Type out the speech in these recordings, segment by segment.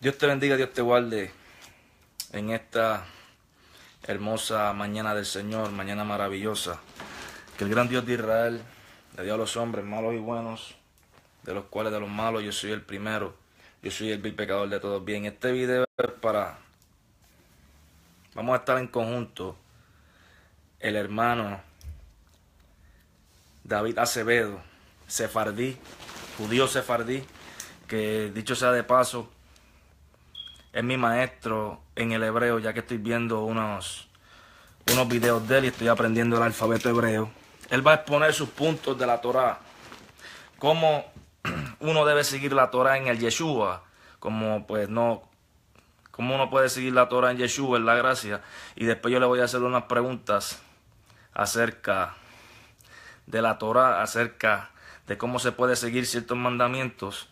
Dios te bendiga, Dios te guarde en esta hermosa mañana del Señor, mañana maravillosa, que el gran Dios de Israel le dio a los hombres malos y buenos, de los cuales de los malos yo soy el primero, yo soy el vil pecador de todos. Bien, este video es vamos a estar en conjunto, el hermano David Acevedo, sefardí, judío sefardí, que dicho sea de paso, es mi maestro en el hebreo, ya que estoy viendo unos videos de él y estoy aprendiendo el alfabeto hebreo. Él va a exponer sus puntos de la Torá, cómo uno debe seguir la Torá en el Yeshua, cómo uno puede seguir la Torá en Yeshua, en la gracia, y después yo le voy a hacer unas preguntas acerca de la Torá, acerca de cómo se puede seguir ciertos mandamientos,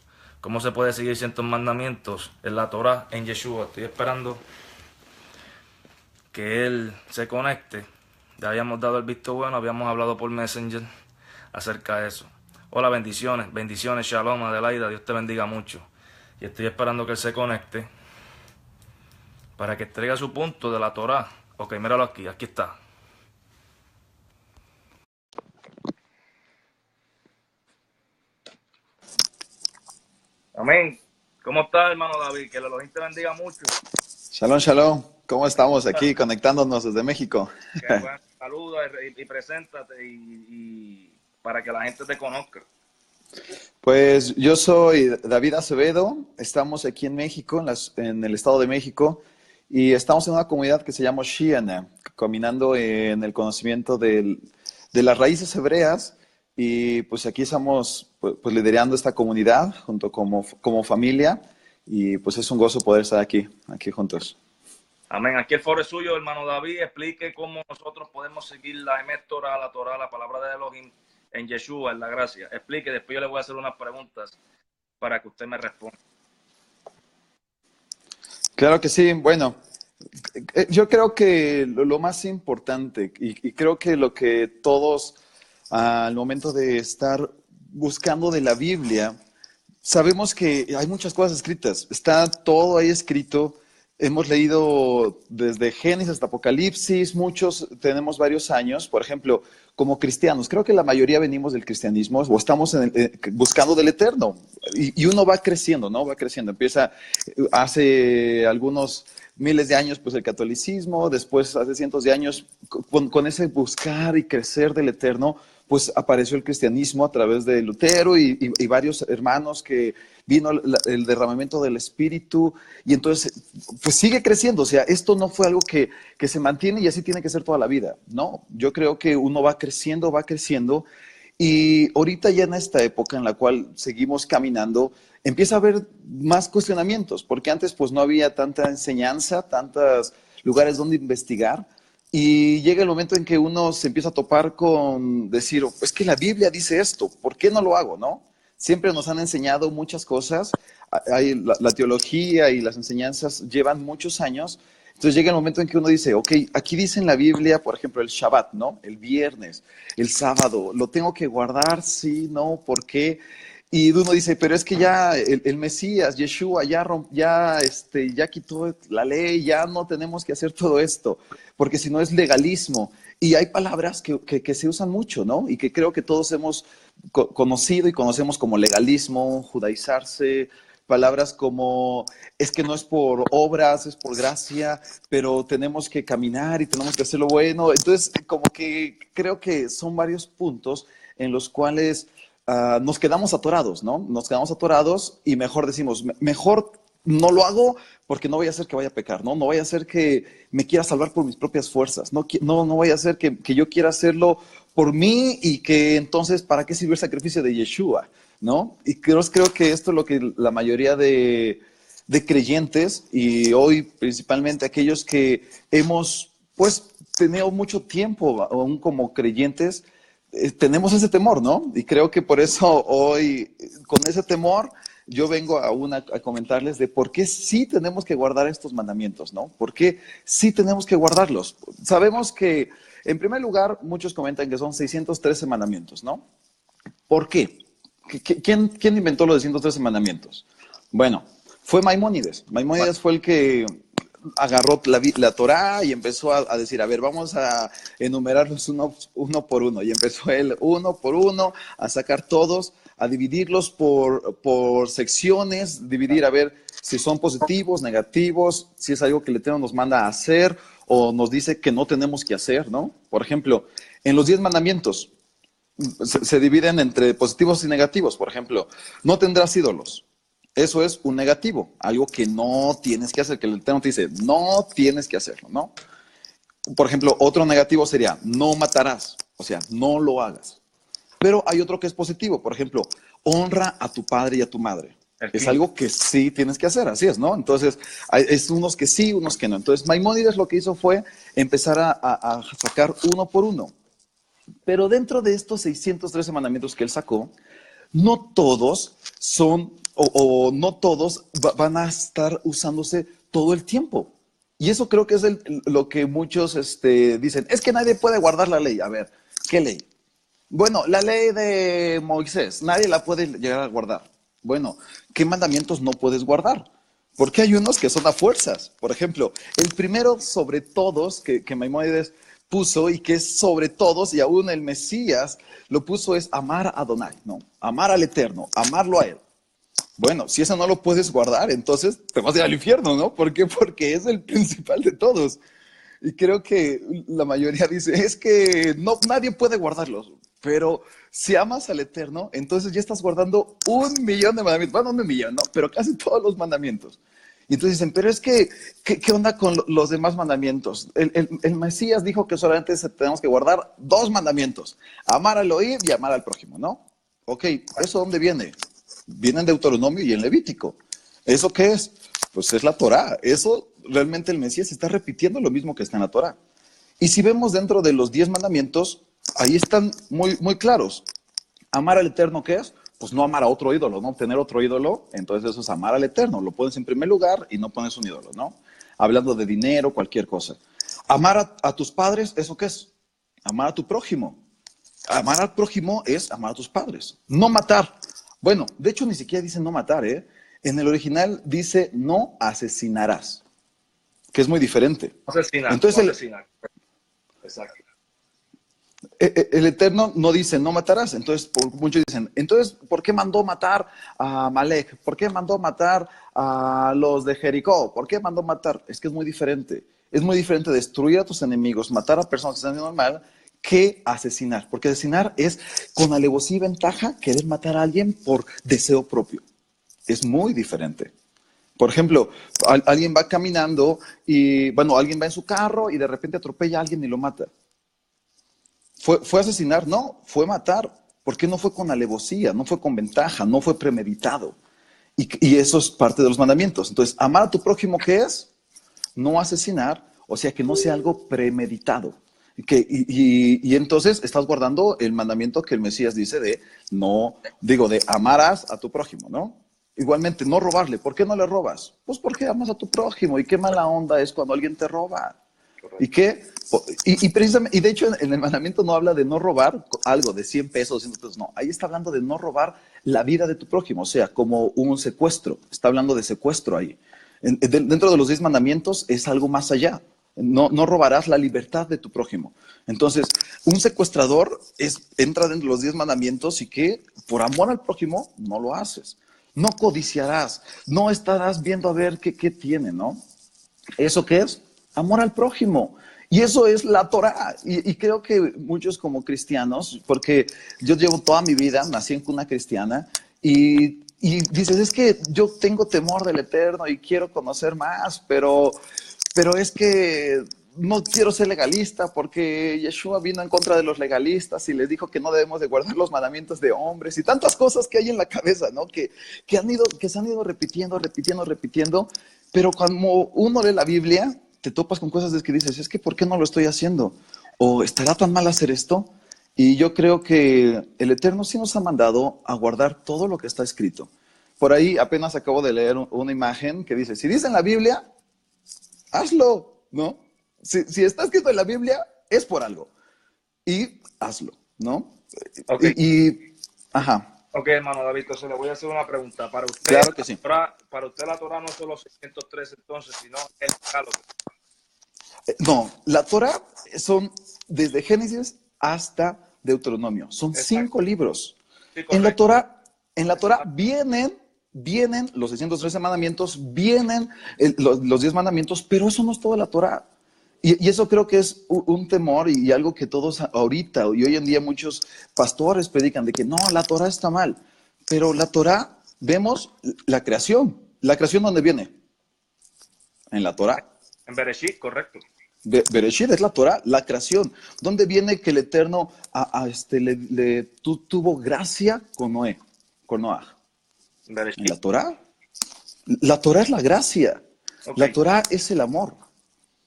en la Torá, en Yeshua. Estoy esperando que él se conecte. Ya habíamos dado el visto bueno, habíamos hablado por Messenger acerca de eso. Hola, bendiciones, shalom, Adelaida, Dios te bendiga mucho. Y estoy esperando que él se conecte para que traiga su punto de la Torá. Ok, míralo aquí está. Amén. ¿Cómo está, hermano David? Que el Elohim te bendiga mucho. Shalom, shalom. ¿Cómo estamos aquí conectándonos desde México? Que bueno, saluda y preséntate y para que la gente te conozca. Pues yo soy David Acevedo, estamos aquí en México, en el Estado de México, y estamos en una comunidad que se llama Shiana, caminando en el conocimiento de las raíces hebreas, y pues aquí estamos pues liderando esta comunidad junto como familia, y pues es un gozo poder estar aquí juntos. Amén. Aquí el foro es suyo, hermano David. Explique cómo nosotros podemos seguir la Emet Torah, la Torah, la palabra de Elohim en Yeshua, en la gracia. Explique, después yo le voy a hacer unas preguntas para que usted me responda. Claro que sí. Bueno, yo creo que lo más importante y creo que lo que todos al momento de estar buscando de la Biblia, sabemos que hay muchas cosas escritas, está todo ahí escrito. Hemos leído desde Génesis hasta Apocalipsis, muchos tenemos varios años, por ejemplo, como cristianos. Creo que la mayoría venimos del cristianismo o estamos buscando del eterno y uno va creciendo, ¿no? Va creciendo. Empieza hace algunos miles de años, pues el catolicismo, después hace cientos de años, con ese buscar y crecer del eterno, pues apareció el cristianismo a través de Lutero y varios hermanos que vino el derramamiento del Espíritu y entonces pues sigue creciendo. O sea, esto no fue algo que se mantiene y así tiene que ser toda la vida, ¿no? Yo creo que uno va creciendo y ahorita ya en esta época en la cual seguimos caminando, empieza a haber más cuestionamientos, porque antes pues no había tanta enseñanza, tantos lugares donde investigar. Y llega el momento en que uno se empieza a topar con decir, es que la Biblia dice esto, ¿por qué no lo hago, no? Siempre nos han enseñado muchas cosas, la teología y las enseñanzas llevan muchos años, entonces llega el momento en que uno dice, ok, aquí dice en la Biblia, por ejemplo, el Shabbat, ¿no? El viernes, el sábado, ¿lo tengo que guardar? Sí, no, ¿por qué? Y uno dice, pero es que ya el Mesías, Yeshua, ya quitó la ley, ya no tenemos que hacer todo esto, porque si no es legalismo. Y hay palabras que se usan mucho, ¿no? Y que creo que todos hemos conocido y conocemos como legalismo, judaizarse, palabras como es que no es por obras, es por gracia, pero tenemos que caminar y tenemos que hacer lo bueno. Entonces, como que creo que son varios puntos en los cuales nos quedamos atorados, ¿no? Nos quedamos atorados y mejor decimos, mejor no lo hago porque no voy a hacer que vaya a pecar, ¿no? No voy a hacer que me quiera salvar por mis propias fuerzas, no voy a hacer que yo quiera hacerlo por mí y que entonces, ¿para qué sirve el sacrificio de Yeshua? ¿No? Y creo que esto es lo que la mayoría de creyentes y hoy principalmente aquellos que hemos pues tenido mucho tiempo aún como creyentes, tenemos ese temor, ¿no? Y creo que por eso hoy, con ese temor, yo vengo a comentarles de por qué sí tenemos que guardar estos mandamientos, ¿no? ¿Por qué sí tenemos que guardarlos? Sabemos que, en primer lugar, muchos comentan que son 613 mandamientos, ¿no? ¿Por qué? ¿Quién inventó los 613 mandamientos? Bueno, Fue Maimónides. Maimónides fue el que agarró la Torá y empezó a decir, a ver, vamos a enumerarlos uno por uno. Y empezó él uno por uno a sacar todos, a dividirlos por secciones, dividir a ver si son positivos, negativos, si es algo que el Eterno nos manda a hacer o nos dice que no tenemos que hacer, ¿no? Por ejemplo, en los 10 mandamientos se dividen entre positivos y negativos. Por ejemplo, no tendrás ídolos. Eso es un negativo, algo que no tienes que hacer, que el Eterno te dice, no tienes que hacerlo, ¿no? Por ejemplo, otro negativo sería, no matarás, o sea, no lo hagas. Pero hay otro que es positivo, por ejemplo, honra a tu padre y a tu madre. Es algo que sí tienes que hacer, así es, ¿no? Entonces, es unos que sí, unos que no. Entonces, Maimónides lo que hizo fue empezar a sacar uno por uno. Pero dentro de estos 613 mandamientos que él sacó, no todos son o no todos van a estar usándose todo el tiempo. Y eso creo que es lo que muchos dicen, es que nadie puede guardar la ley. A ver, ¿qué ley? Bueno, la ley de Moisés, nadie la puede llegar a guardar. Bueno, ¿qué mandamientos no puedes guardar? Porque hay unos que son a fuerzas. Por ejemplo, el primero sobre todos que Maimónides puso y que es sobre todos, y aún el Mesías lo puso, es amar a Adonai, ¿no? Amar al Eterno, amarlo a Él. Bueno, si eso no lo puedes guardar, entonces te vas a ir al infierno, ¿no? ¿Por qué? Porque es el principal de todos. Y creo que la mayoría dice, es que no, nadie puede guardarlos. Pero si amas al Eterno, entonces ya estás guardando 1.000.000 de mandamientos. Bueno, no 1.000.000, ¿no? Pero casi todos los mandamientos. Y entonces dicen, pero es que, ¿qué onda con los demás mandamientos? El Mesías dijo que solamente tenemos que guardar 2 mandamientos. Amar al oír y amar al prójimo, ¿no? Ok, ¿eso dónde viene? Viene en Deuteronomio y en Levítico. ¿Eso qué es? Pues es la Torá. Eso realmente el Mesías está repitiendo lo mismo que está en la Torá. Y si vemos dentro de los 10 mandamientos, ahí están muy, muy claros. Amar al Eterno, ¿qué es? Pues no amar a otro ídolo, ¿no? Tener otro ídolo, entonces eso es amar al Eterno. Lo pones en primer lugar y no pones un ídolo, ¿no? Hablando de dinero, cualquier cosa. Amar a tus padres, ¿eso qué es? Amar a tu prójimo. Amar al prójimo es amar a tus padres. No matar. Bueno, de hecho ni siquiera dice no matar, ¿eh? En el original dice no asesinarás, que es muy diferente. Asesinar, no Entonces asesinar. Exacto. el Eterno no dice no matarás. Entonces muchos dicen, entonces, ¿por qué mandó matar a Malek? ¿Por qué mandó matar a los de Jericó? ¿Por qué mandó matar? Es que es muy diferente. Es muy diferente destruir a tus enemigos, matar a personas que están haciendo mal, que asesinar. Porque asesinar es con alevosía y ventaja querer matar a alguien por deseo propio. Es muy diferente. Por ejemplo, alguien va caminando y, bueno, alguien va en su carro y de repente atropella a alguien y lo mata. ¿Fue asesinar? No, fue matar. ¿Por qué no fue con alevosía? No fue con ventaja, no fue premeditado. Y eso es parte de los mandamientos. Entonces, amar a tu prójimo, ¿qué es? No asesinar, o sea, que no sea algo premeditado. Y entonces estás guardando el mandamiento que el Mesías dice de no, digo, de amarás a tu prójimo, ¿no? Igualmente, no robarle. ¿Por qué no le robas? Pues porque amas a tu prójimo. Y qué mala onda es cuando alguien te roba. ¿Y qué? Precisamente, y de hecho en el mandamiento no habla de no robar algo de 100 pesos, 200 pesos, no. Ahí está hablando de no robar la vida de tu prójimo, o sea, como un secuestro. Está hablando de secuestro ahí. Dentro de los 10 mandamientos es algo más allá. No robarás la libertad de tu prójimo. Entonces, un secuestrador entra dentro de los 10 mandamientos y que por amor al prójimo no lo haces. No codiciarás, no estarás viendo a ver qué tiene, ¿no? ¿Eso qué es? Amor al prójimo. Y eso es la Torá. Y creo que muchos como cristianos, porque yo llevo toda mi vida, nací en cuna cristiana, y dices, es que yo tengo temor del Eterno y quiero conocer más, pero es que no quiero ser legalista porque Yeshua vino en contra de los legalistas y les dijo que no debemos de guardar los mandamientos de hombres y tantas cosas que hay en la cabeza, ¿no? Que se han ido repitiendo, pero cuando uno lee la Biblia, te topas con cosas de que dices, es que ¿por qué no lo estoy haciendo? ¿O estará tan mal hacer esto? Y yo creo que el Eterno sí nos ha mandado a guardar todo lo que está escrito. Por ahí apenas acabo de leer una imagen que dice, si dice en la Biblia, hazlo, ¿no? Si está escrito en la Biblia, es por algo. Y hazlo, ¿no? Ok. Ajá. Ok, hermano David, entonces le voy a hacer una pregunta. Claro que sí. Para usted la Torah no son los 613 entonces, sino el decálogo. No, la Torah son desde Génesis hasta Deuteronomio. Son Exacto. 5 libros. Sí, En la correcto. Torah, en la Torah vienen los 613 mandamientos, vienen los 10 mandamientos, pero eso no es toda la Torah. Y eso creo que es un temor y algo que todos ahorita y hoy en día muchos pastores predican de que no, la Torah está mal. Pero la Torah, vemos la creación. ¿La creación dónde viene? En la Torah. En Bereshit, correcto. Bereshit es la Torah, la creación. ¿Dónde viene que el Eterno tuvo gracia con Noé, con Noah? En la Bereshit. Torah. La Torah es la gracia. Ok. La Torah es el amor.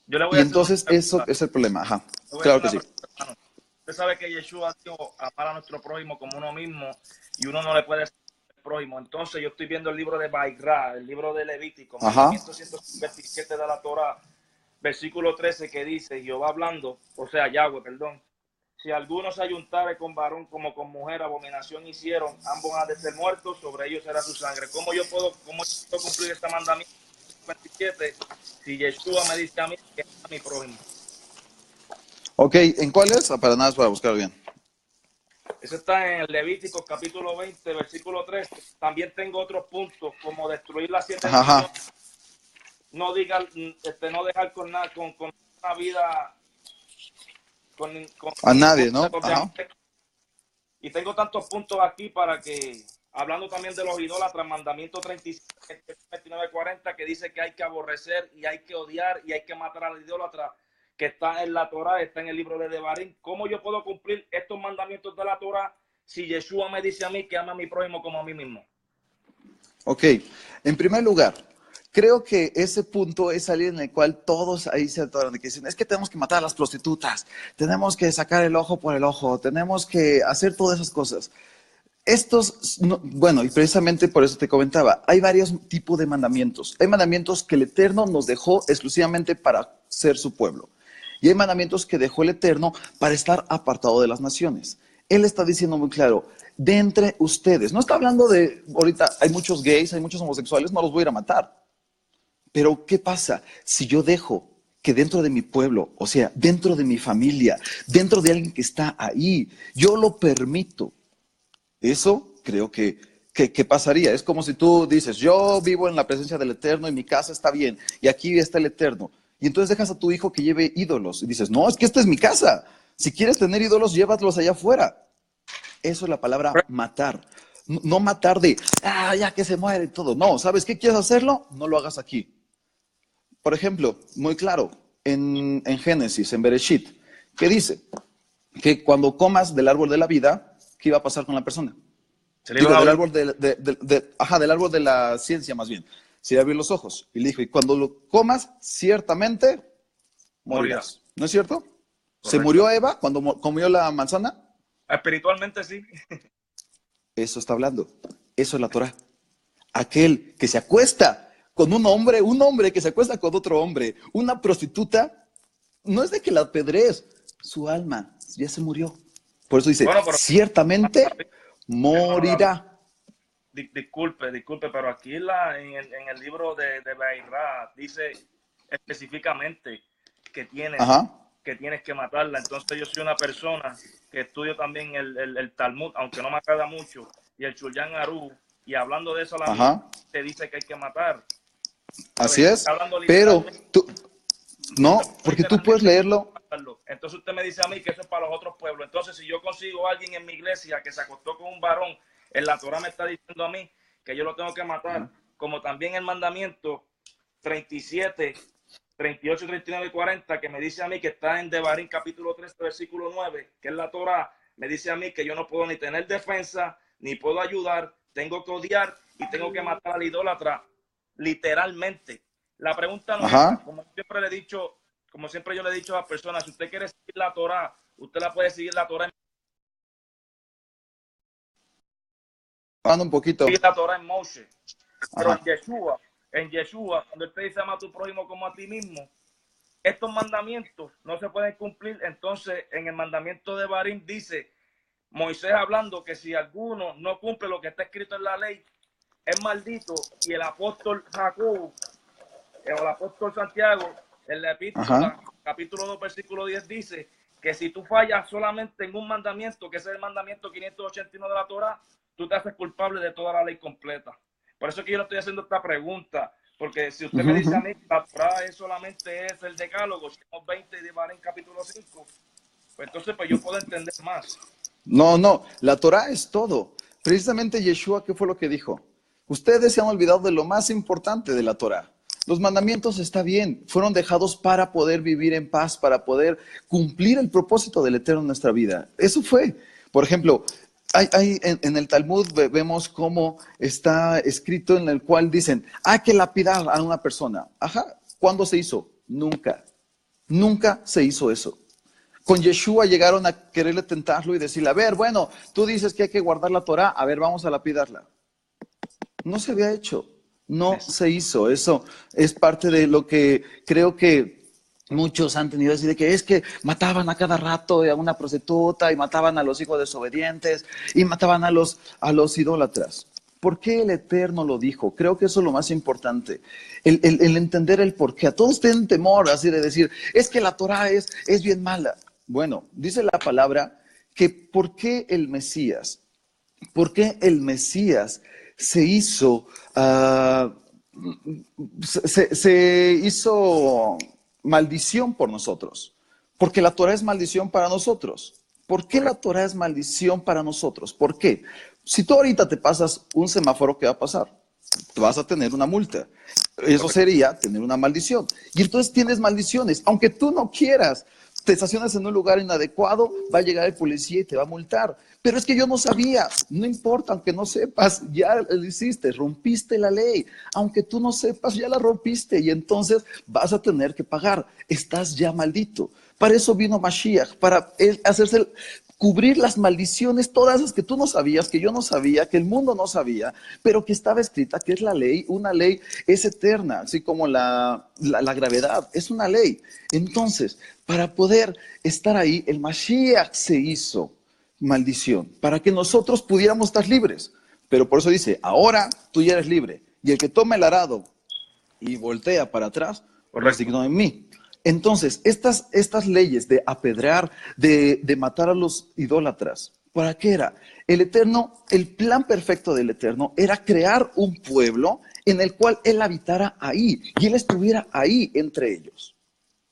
Yo le voy Y a hacer una entonces eso pregunta. es el problema. Ajá. Le voy a hacer Claro que una sí. pregunta, hermano. Usted sabe que Yeshua dijo amar a nuestro prójimo como uno mismo y uno no le puede ser el prójimo. Entonces yo estoy viendo el libro de Baikra, el libro de Levítico, Ajá. mandamiento 127 de la Torah, versículo 13 que dice, Jehová hablando, o sea, Yahweh, perdón. Si alguno se ayuntare con varón como con mujer, abominación hicieron, ambos han de ser muertos, sobre ellos será su sangre. ¿Cómo yo puedo cumplir este mandamiento 27 si Yeshua me dice a mí que es a mi prójimo? Ok, ¿en cuál es? Para nada, para buscar bien. Eso está en Levítico capítulo 20, versículo 13. También tengo otros puntos, como destruir las 7 Ajá, divisiones, ajá. no dejar con una vida, A con ninguno nadie, de ¿no? los demás. Ajá. Y tengo tantos puntos aquí para que, hablando también de los idólatras, mandamiento 37, 29, 40, que dice que hay que aborrecer y hay que odiar y hay que matar al idólatra, que está en la Torah, está en el libro de Devarim. ¿Cómo yo puedo cumplir estos mandamientos de la Torah si Yeshua me dice a mí que ama a mi prójimo como a mí mismo? Ok, en primer lugar, creo que ese punto es alguien en el cual todos ahí se atoran, de que dicen, es que tenemos que matar a las prostitutas, tenemos que sacar el ojo por el ojo, tenemos que hacer todas esas cosas. Bueno, y precisamente por eso te comentaba, hay varios tipos de mandamientos. Hay mandamientos que el Eterno nos dejó exclusivamente para ser su pueblo. Y hay mandamientos que dejó el Eterno para estar apartado de las naciones. Él está diciendo muy claro, de entre ustedes, no está hablando de, ahorita hay muchos gays, hay muchos homosexuales, no los voy a ir a matar. Pero ¿qué pasa si yo dejo que dentro de mi pueblo, o sea, dentro de mi familia, dentro de alguien que está ahí, yo lo permito? Eso creo que pasaría. Es como si tú dices, yo vivo en la presencia del Eterno y mi casa está bien y aquí está el Eterno. Y entonces dejas a tu hijo que lleve ídolos y dices, no, es que esta es mi casa. Si quieres tener ídolos, llévatlos allá afuera. Eso es la palabra matar. No matar de, ya que se muere y todo. No, ¿sabes qué quieres hacerlo? No lo hagas aquí. Por ejemplo, muy claro, en Génesis, en Bereshit, ¿qué dice? Que cuando comas del árbol de la vida, ¿qué iba a pasar con la persona? Se le Digo, iban a del abrir. árbol del árbol de la ciencia más bien. Se iba a abrir los ojos. Y le dijo, y cuando lo comas, ciertamente Morirá. morirás. ¿No es cierto? ¿Se Correcto. murió Eva cuando comió la manzana? Espiritualmente sí. Eso está hablando. Eso es la Torah. Aquel que se acuesta con un hombre que se acuesta con otro hombre, una prostituta, no es de que la apedrees, su alma ya se murió. Por eso dice, Bueno, pero ciertamente hermano David, morirá. disculpe, pero aquí en el libro de Beirra dice específicamente que tienes, Ajá, que tienes que matarla. Entonces yo soy una persona que estudio también el Talmud, aunque no me agrada mucho, y el Shulchan Aruch, y hablando de eso a la misma, ajá, te dice que hay que matar. así ¿Sabes? es. Hablando Pero literalmente, tú, no, porque tú puedes literalmente que leerlo. matarlo. Entonces usted me dice a mí que eso es para los otros pueblos. Entonces si yo consigo a alguien en mi iglesia que se acostó con un varón, en la Torah me está diciendo a mí que yo lo tengo que matar, como también el mandamiento 37, 38, 39 y 40, que me dice a mí que está en Devarim capítulo 3, versículo 9, que es la Torah, me dice a mí que yo no puedo ni tener defensa, ni puedo ayudar, tengo que odiar y tengo que matar al idólatra, literalmente. La pregunta no es esa, Ajá, como siempre yo le he dicho a las personas, si usted quiere seguir la Torah, usted la puede seguir la Torah hablando un poquito. en Moshe, pero Ajá, en Yeshua, cuando él te dice ama a tu prójimo como a ti mismo, estos mandamientos no se pueden cumplir. Entonces, en el mandamiento de Barín dice, Moisés hablando que si alguno no cumple lo que está escrito en la ley, es maldito. Y el apóstol Jacob, o el apóstol Santiago, en la Ajá. epístola, capítulo 2, versículo 10, dice que si tú fallas solamente en un mandamiento, que es el mandamiento 581 de la Torá, tú te haces culpable de toda la ley completa. Por eso es que yo le estoy haciendo esta pregunta, porque si usted me dice a mí que la Torá solamente es el decálogo, somos 20 de Bar en capítulo 5, pues entonces pues yo puedo entender más. No, no, la Torá es todo. Precisamente Yeshua, ¿qué fue lo que dijo? Ustedes se han olvidado de lo más importante de la Torá. Los mandamientos está bien, fueron dejados para poder vivir en paz, para poder cumplir el propósito del Eterno en nuestra vida. Eso fue. Por ejemplo, en el Talmud vemos cómo está escrito en el cual dicen, hay que lapidar a una persona. Ajá, ¿cuándo se hizo? Nunca. Nunca se hizo eso. Con Yeshua llegaron a quererle tentarlo y decirle, a ver, bueno, tú dices que hay que guardar la Torá, a ver, vamos a lapidarla. No se había hecho, no se hizo. Eso es parte de lo que creo que muchos han tenido que decir, de que es que mataban a cada rato a una prostituta y mataban a los hijos desobedientes y mataban a los idólatras. ¿Por qué el Eterno lo dijo? Creo que eso es lo más importante, el entender el por qué. A todos tienen temor así de decir, es que la Torá es bien mala. Bueno, dice la palabra que ¿por qué el Mesías? ¿Por qué el Mesías se hizo, se hizo maldición por nosotros? Porque la Torah es maldición para nosotros. ¿Por qué la Torah es maldición para nosotros? ¿Por qué? Si tú ahorita te pasas un semáforo, ¿qué va a pasar? Te vas a tener una multa. Eso sería tener una maldición. Y entonces tienes maldiciones, aunque tú no quieras. Te estacionas en un lugar inadecuado, va a llegar el policía y te va a multar. Pero es que yo no sabía, no importa, aunque no sepas, ya lo hiciste, rompiste la ley. Aunque tú no sepas, ya la rompiste y entonces vas a tener que pagar. Estás ya maldito. Para eso vino Mashiach, para hacerse cubrir las maldiciones, todas las que tú no sabías, que yo no sabía, que el mundo no sabía, pero que estaba escrita, que es la ley. Una ley es eterna, así como la gravedad, es una ley. Entonces, para poder estar ahí, el Mashiach se hizo maldición, para que nosotros pudiéramos estar libres. Pero por eso dice, ahora tú ya eres libre. Y el que toma el arado y voltea para atrás, resignó en mí. Entonces, estas leyes de apedrear, de matar a los idólatras, ¿para qué era? El Eterno, el plan perfecto del Eterno era crear un pueblo en el cual Él habitara ahí y Él estuviera ahí entre ellos.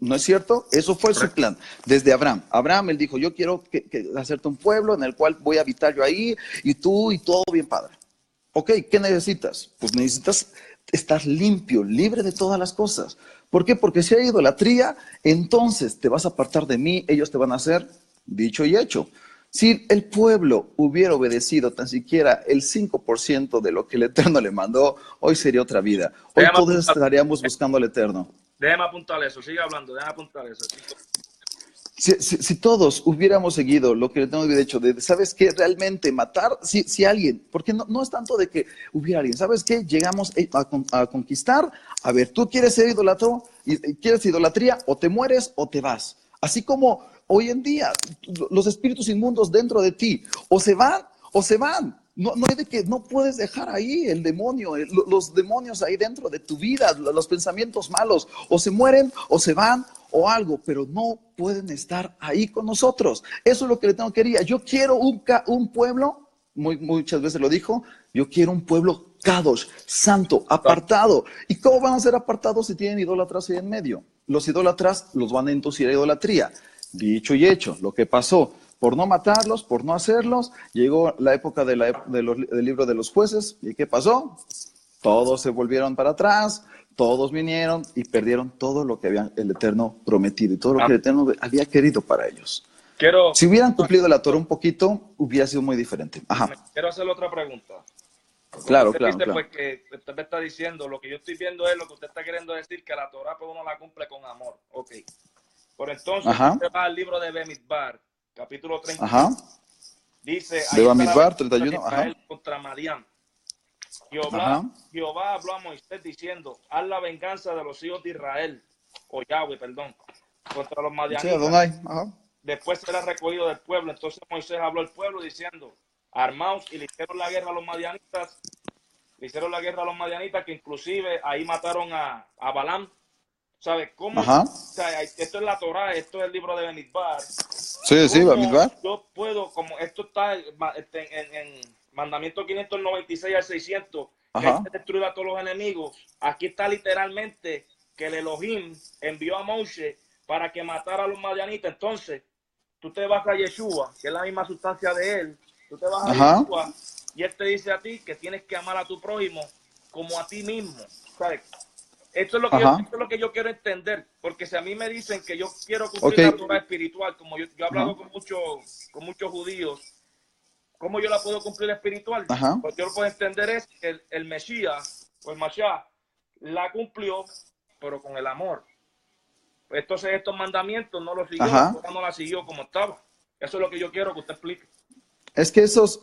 ¿No es cierto? Eso fue su plan desde Abraham. Abraham, él dijo, yo quiero hacerte un pueblo en el cual voy a habitar yo ahí y tú y todo bien padre. Ok, ¿qué necesitas? Pues necesitas estar limpio, libre de todas las cosas. ¿Por qué? Porque si hay idolatría, entonces te vas a apartar de mí, ellos te van a hacer dicho y hecho. Si el pueblo hubiera obedecido tan siquiera el 5% de lo que el Eterno le mandó, hoy sería otra vida. Hoy todos estaríamos buscando al Eterno. Déjame apuntar eso, sigue hablando, déjame apuntar eso. Si todos hubiéramos seguido lo que le tengo dicho, de, ¿sabes qué? Realmente matar, si alguien, porque no es tanto de que hubiera alguien, ¿sabes qué? Llegamos a conquistar, a ver, tú quieres ser idolatró, quieres idolatría, o te mueres o te vas. Así como hoy en día, los espíritus inmundos dentro de ti, o se van o se van. No hay de que no puedes dejar ahí el demonio, los demonios ahí dentro de tu vida, los pensamientos malos, o se mueren o se van o algo, pero no pueden estar ahí con nosotros. Eso es lo que le tengo quería. Yo quiero un pueblo, muchas veces lo dijo, yo quiero un pueblo Kadosh, santo, apartado. ¿Y cómo van a ser apartados si tienen idólatras ahí en medio? Los idólatras los van a inducir a idolatría. Dicho y hecho, lo que pasó, por no matarlos, por no hacerlos, llegó la época del libro de los jueces, ¿y qué pasó? Todos se volvieron para atrás, todos vinieron y perdieron todo lo que había el Eterno prometido y todo lo que el Eterno había querido para ellos. Si hubieran cumplido la Torah un poquito, hubiera sido muy diferente. Ajá. Quiero hacerle otra pregunta. Claro, usted claro, dice, claro. Pues que usted me está diciendo, lo que yo estoy viendo es lo que usted está queriendo decir, que la Torah pues uno la cumple con amor. Ok. Por entonces, usted va al libro de Bemidbar, capítulo 31. Ajá. Dice, De ahí está Bamidbar, la 31. Ajá. contra Madián. Ajá. Jehová habló a Moisés diciendo, haz la venganza de los hijos de Israel, o Yahweh, perdón, contra los Sí, madianitas, Adonai. Ajá. después será recogido del pueblo. Entonces Moisés habló al pueblo diciendo, armaos, y le hicieron la guerra a los madianitas, que inclusive ahí mataron a Balaam. ¿Sabes cómo? Ajá. O sea, esto es la Torá, esto es el libro de Benidbar. Sí, sí, ¿Cómo Bamidbar. yo puedo, como esto está en mandamiento 596 al 600, que hay Ajá. que destruir a todos los enemigos? Aquí está literalmente que el Elohim envió a Moshe para que matara a los madianitas. Entonces, tú te vas a Yeshua, que es la misma sustancia de él, tú te vas a Ajá. Yeshua y él te dice a ti que tienes que amar a tu prójimo como a ti mismo. ¿Sabes? Ajá. Esto es lo que yo quiero entender, porque si a mí me dicen que yo quiero Ok. cumplir la Torah espiritual, como yo he Ajá. hablado con muchos judíos, ¿cómo yo la puedo cumplir espiritual? Ajá. Pues yo lo puedo entender es que el Mesías, o el Mashiach, la cumplió, pero con el amor. Entonces estos mandamientos no los siguió, la Ajá. Torah no la siguió como estaba. Eso es lo que yo quiero que usted explique. Es que esos,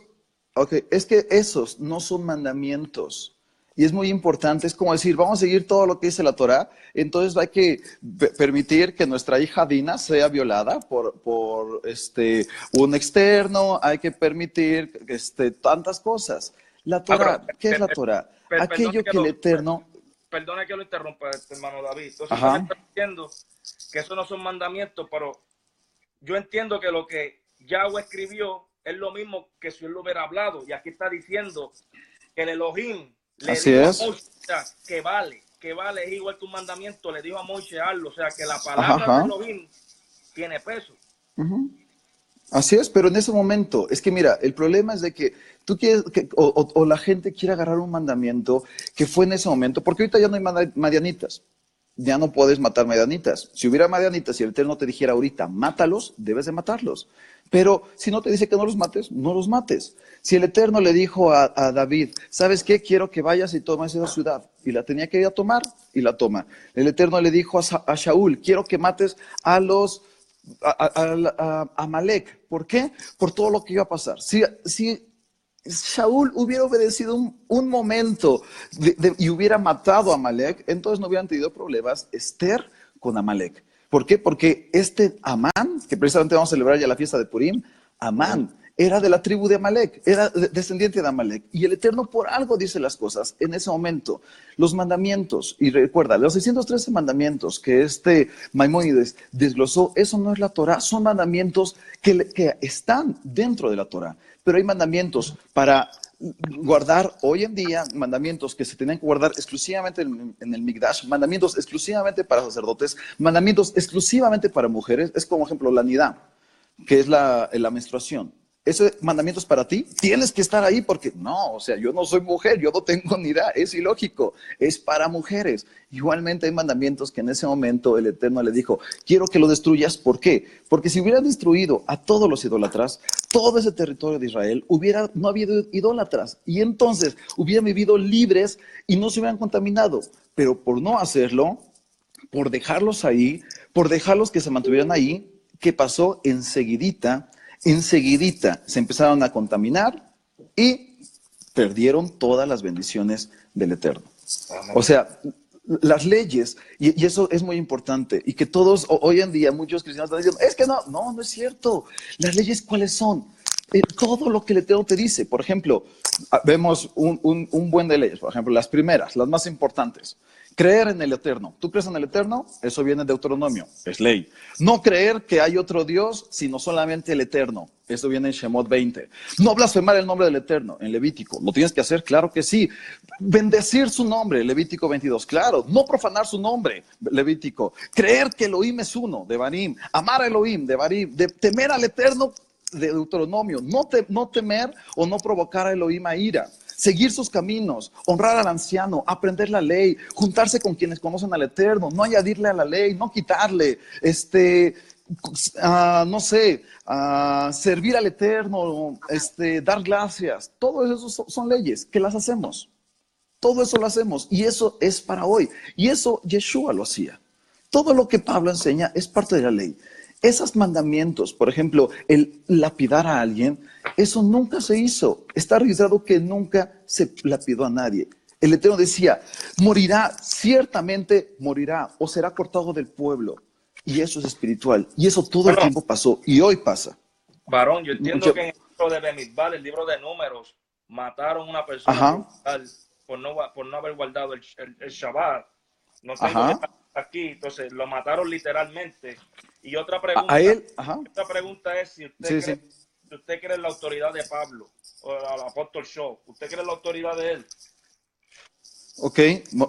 ok, es que esos no son mandamientos. Y es muy importante, es como decir, vamos a seguir todo lo que dice la Torah, entonces hay que permitir que nuestra hija Dina sea violada por un externo, hay que permitir tantas cosas. La Pero Torah, ¿qué es la Torah? perdone Aquello que el Eterno, perdone que lo interrumpa, hermano David. Entonces usted me ajá, está diciendo que eso no son mandamientos, pero yo entiendo que lo que Yahweh escribió es lo mismo que si él lo hubiera hablado. Y aquí está diciendo que el Elohim le así dijo a es, Moshe, o sea, que vale, es igual que un mandamiento, le dijo a Moshe algo. O sea, que la ajá, palabra de ajá. Elohim tiene peso. Ujú. Así es, pero en ese momento, es que mira, el problema es de que tú quieres, o la gente quiere agarrar un mandamiento que fue en ese momento, porque ahorita ya no hay madianitas, ya no puedes matar madianitas. Si hubiera madianitas y el Eterno te dijera ahorita, mátalos, debes de matarlos. Pero si no te dice que no los mates, no los mates. Si el Eterno le dijo a David, ¿sabes qué? Quiero que vayas y tomes esa ciudad. Y la tenía que ir a tomar, y la toma. El Eterno le dijo a Shaul, quiero que mates a los a Malek. ¿Por qué? Por todo lo que iba a pasar. Si Shaul hubiera obedecido un momento y hubiera matado a Amalek, entonces no hubieran tenido problemas Esther con Amalek. ¿Por qué? Porque Amán, que precisamente vamos a celebrar ya la fiesta de Purim, Amán era de la tribu de Amalek, era descendiente de Amalek. Y el Eterno por algo dice las cosas en ese momento. Los mandamientos, y recuerda, los 613 mandamientos que Maimónides desglosó, eso no es la Torah, son mandamientos que están dentro de la Torah. Pero hay mandamientos para guardar hoy en día, mandamientos que se tenían que guardar exclusivamente en el Mikdash, mandamientos exclusivamente para sacerdotes, mandamientos exclusivamente para mujeres, es como ejemplo la nidá, que es la menstruación. Ese mandamiento es para ti, tienes que estar ahí porque no, o sea, yo no soy mujer, yo no tengo ni idea, es ilógico, es para mujeres. Igualmente hay mandamientos que en ese momento el Eterno le dijo, quiero que lo destruyas, ¿por qué? Porque si hubieran destruido a todos los idólatras, todo ese territorio de Israel, no había idólatras y entonces hubieran vivido libres y no se hubieran contaminado, pero por no hacerlo, por dejarlos ahí, por dejarlos que se mantuvieran ahí, ¿qué pasó? Enseguidita se empezaron a contaminar y perdieron todas las bendiciones del Eterno. O sea, las leyes, y eso es muy importante, y que todos, hoy en día, muchos cristianos están diciendo, es que no es cierto. Las leyes, ¿cuáles son? Todo lo que el Eterno te dice. Por ejemplo, vemos un buen de leyes, por ejemplo, las primeras, las más importantes. Creer en el Eterno. ¿Tú crees en el Eterno? Eso viene de Deuteronomio, es ley. No creer que hay otro Dios, sino solamente el Eterno. Eso viene en Shemot 20. No blasfemar el nombre del Eterno, en Levítico. ¿Lo tienes que hacer? Claro que sí. Bendecir su nombre, Levítico 22. Claro. No profanar su nombre, Levítico. Creer que Elohim es uno, de Barim. Amar a Elohim, de Barim. De temer al Eterno, de Deuteronomio. No temer o no provocar a Elohim a ira. Seguir sus caminos, honrar al anciano, aprender la ley, juntarse con quienes conocen al Eterno, no añadirle a la ley, no quitarle, no sé, servir al Eterno, dar gracias. Todo eso son leyes que las hacemos. Todo eso lo hacemos y eso es para hoy. Y eso Yeshua lo hacía. Todo lo que Pablo enseña es parte de la ley. Esos mandamientos, por ejemplo, el lapidar a alguien, eso nunca se hizo. Está registrado que nunca se lapidó a nadie. El Eterno decía, morirá, ciertamente morirá, o será cortado del pueblo. Y eso es espiritual. Y eso todo el Bueno, tiempo pasó y hoy pasa. varón, yo entiendo Mucha- que en el libro de Bemidbar, el libro de Números, mataron a una persona Ajá, por no haber guardado el Shabbat. No tengo ajá. aquí, entonces lo mataron literalmente. Y A él, ajá. otra pregunta es Sí, sí. si usted cree en la autoridad de Pablo o al apóstol Shaw. ¿Usted cree en la autoridad de él? Ok,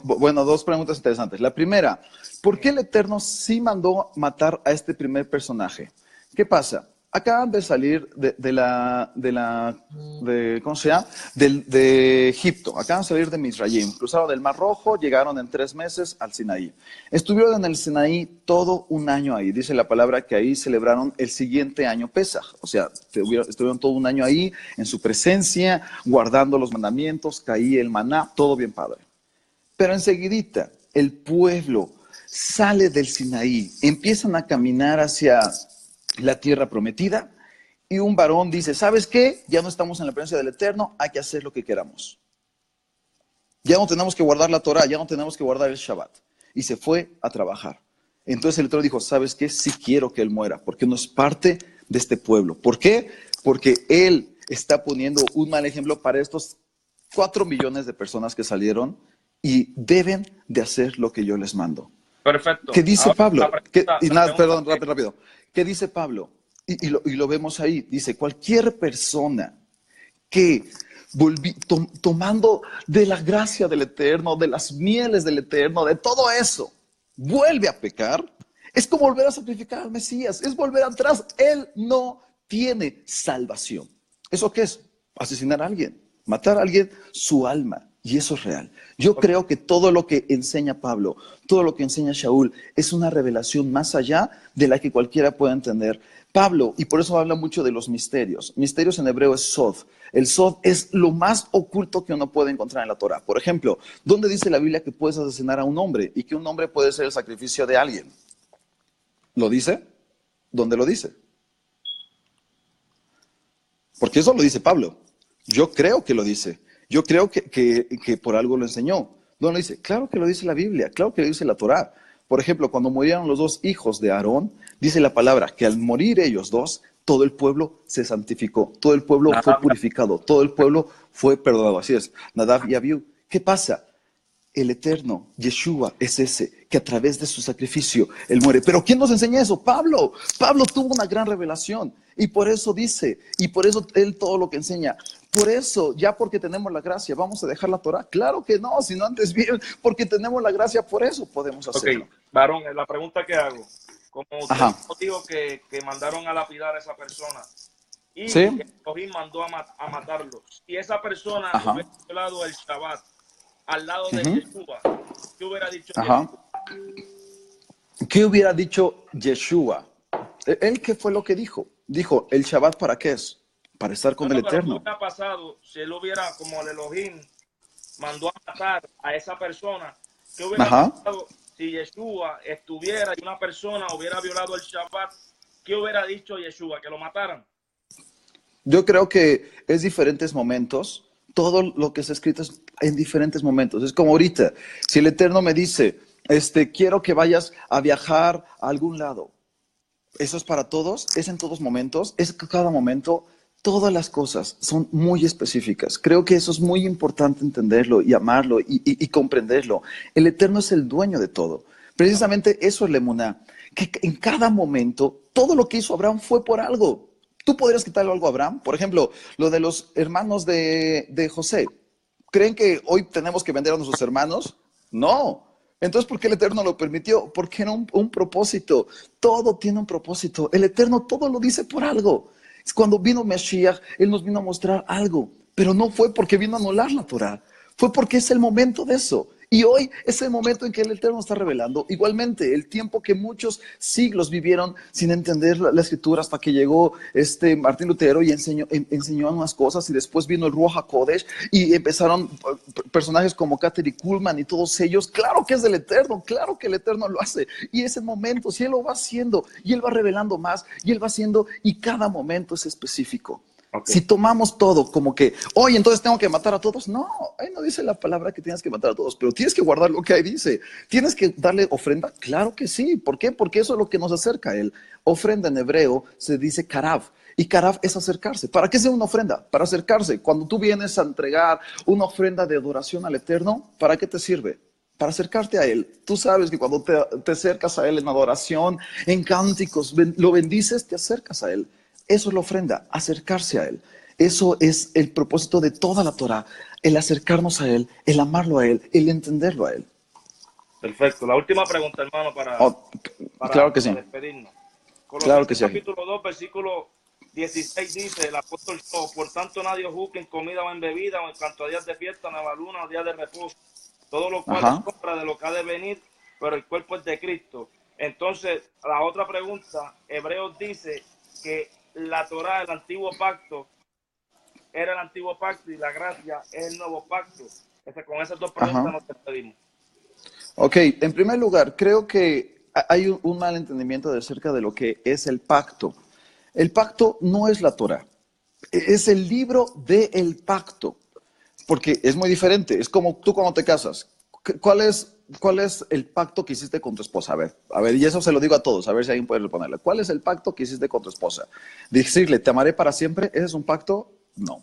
bueno, dos preguntas interesantes. La primera, ¿por qué el Eterno sí mandó matar a este primer personaje? ¿Qué pasa? Acaban de salir ¿cómo se llama? De Egipto, acaban de salir de Misraim, cruzaron el Mar Rojo, llegaron en 3 meses al Sinaí. Estuvieron en el Sinaí todo un año ahí, dice la palabra que ahí celebraron el siguiente año Pesaj, o sea, estuvieron todo un año ahí en su presencia, guardando los mandamientos, caía el maná, todo bien padre. Pero enseguidita el pueblo sale del Sinaí, empiezan a caminar hacia la tierra prometida y un varón dice, ¿sabes qué? Ya no estamos en la presencia del Eterno, hay que hacer lo que queramos. Ya no tenemos que guardar la Torah, ya no tenemos que guardar el Shabbat. Y se fue a trabajar. Entonces el Eterno dijo, ¿sabes qué? Sí quiero que él muera, porque no es parte de este pueblo. ¿Por qué? Porque él está poniendo un mal ejemplo para estos 4 millones de personas que salieron y deben de hacer lo que yo les mando. ¿Qué Perfecto. dice Ahora Pablo? la pregunta Perdón, rápido, rápido. ¿Qué dice Pablo? Y lo vemos ahí. Dice, cualquier persona que tomando de la gracia del Eterno, de las mieles del Eterno, de todo eso, vuelve a pecar, es como volver a sacrificar al Mesías, es volver atrás. Él no tiene salvación. ¿Eso qué es? Asesinar a alguien, matar a alguien, su alma. Y eso es real. Yo creo que todo lo que enseña Pablo, todo lo que enseña Shaul, es una revelación más allá de la que cualquiera pueda entender. Pablo, y por eso habla mucho de los misterios. Misterios en hebreo es sod. El sod es lo más oculto que uno puede encontrar en la Torah. Por ejemplo, ¿dónde dice la Biblia que puedes asesinar a un hombre y que un hombre puede ser el sacrificio de alguien? ¿Lo dice? ¿Dónde lo dice? Porque eso lo dice Pablo. Yo creo que lo dice. Yo creo que por algo lo enseñó. ¿Dónde lo dice? Claro que lo dice la Biblia, claro que lo dice la Torá. Por ejemplo, cuando murieron los 2 hijos de Aarón, dice la palabra que al morir ellos dos, todo el pueblo se santificó, todo el pueblo fue Nadab, purificado, todo el pueblo fue perdonado. Así es, Nadab y Abiú. ¿Qué pasa? El eterno, Yeshua, es ese que a través de su sacrificio Él muere. Pero ¿quién nos enseña eso? Pablo. Pablo tuvo una gran revelación y por eso dice, y por eso Él todo lo que enseña. Por eso, ya porque tenemos la gracia, ¿vamos a dejar la Torah? Claro que no, sino antes bien, porque tenemos la gracia, por eso podemos ok, hacerlo. varón, la pregunta que hago. Como usted Ajá, dijo que mandaron a lapidar a esa persona y ¿sí? Elohim mandó a matarlo. Si esa persona Ajá, hubiera violado el Shabbat al lado de ujú, Yeshua, ¿qué hubiera dicho ajá. Yeshua? ¿Qué hubiera dicho Yeshua? ¿Él qué fue lo que dijo? Dijo, ¿el Shabbat para qué es? Para estar No, con el no, pero ¿qué Eterno. hubiera pasado si él hubiera, como el Elohim, mandó a matar a esa persona? ¿Qué hubiera Ajá. pasado si Yeshua estuviera y una persona hubiera violado el Shabbat? ¿Qué hubiera dicho Yeshua? ¿Que lo mataran? Yo creo que es diferentes momentos. Todo lo que está escrito es en diferentes momentos. Es como ahorita, si el Eterno me dice, quiero que vayas a viajar a algún lado. Eso es para todos, es en todos momentos, es cada momento. Todas las cosas son muy específicas. Creo que eso es muy importante entenderlo y amarlo y comprenderlo. El Eterno es el dueño de todo. Precisamente eso es la emuná, que en cada momento todo lo que hizo Abraham fue por algo. ¿Tú podrías quitarle algo a Abraham? Por ejemplo, lo de los hermanos de José. ¿Creen que hoy tenemos que vender a nuestros hermanos? No. Entonces, ¿por qué el Eterno lo permitió? Porque era un propósito. Todo tiene un propósito. El Eterno todo lo dice por algo. Cuando vino Mashiach, Él nos vino a mostrar algo. Pero no fue porque vino a anular la Torah. Fue porque es el momento de eso. Y hoy es el momento en que el Eterno está revelando. Igualmente, el tiempo que muchos siglos vivieron sin entender la escritura hasta que llegó Martín Lutero y enseñó unas cosas y después vino el Ruach HaKodesh y empezaron personajes como Catherine Kuhlman y todos ellos. Claro que es del Eterno, claro que el Eterno lo hace. Y ese momento, si Él lo va haciendo y Él va revelando más y Él va haciendo y cada momento es específico. Ok. Si tomamos todo como que, oye, entonces tengo que matar a todos. No, ahí no dice la palabra que tienes que matar a todos, pero tienes que guardar lo que ahí dice. ¿Tienes que darle ofrenda? Claro que sí. ¿Por qué? Porque eso es lo que nos acerca a él. Ofrenda en hebreo se dice karav. Y karav es acercarse. ¿Para qué es una ofrenda? Para acercarse. Cuando tú vienes a entregar una ofrenda de adoración al Eterno, ¿para qué te sirve? Para acercarte a Él. Tú sabes que cuando te acercas a Él en adoración, en cánticos, lo bendices, te acercas a Él. Eso es la ofrenda, acercarse a Él. Eso es el propósito de toda la Torah, el acercarnos a Él, el amarlo a Él, el entenderlo a Él. Perfecto. La última pregunta, hermano, para, Oh, claro que para sí, despedirnos. claro que Colosenses sí. Ángel. capítulo 2, versículo 16 dice el apóstol Pablo, por tanto nadie juzgue en comida o en bebida o en cuanto a días de fiesta, nueva luna o días de reposo, todo lo cual es Ajá. sombra de lo que ha de venir, pero el cuerpo es de Cristo. Entonces, la otra pregunta, Hebreos dice que la Torá, el antiguo pacto, era el antiguo pacto y la gracia es el nuevo pacto. Con esas dos preguntas Ajá. nos despedimos. Ok, en primer lugar, creo que hay un mal entendimiento acerca de lo que es el pacto. El pacto no es la Torah, es el libro del pacto, porque es muy diferente. Es como tú cuando te casas. ¿Cuál es el pacto que hiciste con tu esposa? A ver, y eso se lo digo a todos, a ver si alguien puede responderle. ¿Cuál es el pacto que hiciste con tu esposa? Decirle, te amaré para siempre, ¿ese es un pacto? No,